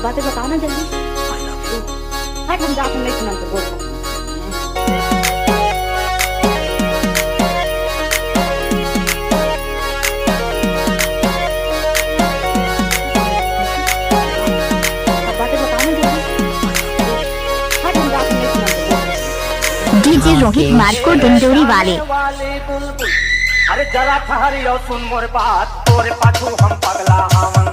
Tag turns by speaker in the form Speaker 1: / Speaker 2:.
Speaker 1: बातें बताओ ना जल्दी। हट हम जा, नहीं सुना तो बोल।
Speaker 2: डीजे रोहित मार्को डंडोरी वाले।
Speaker 3: अरे जरा ठहरियो सुन मोर बात, तोरे पाछू हम पगला हवन।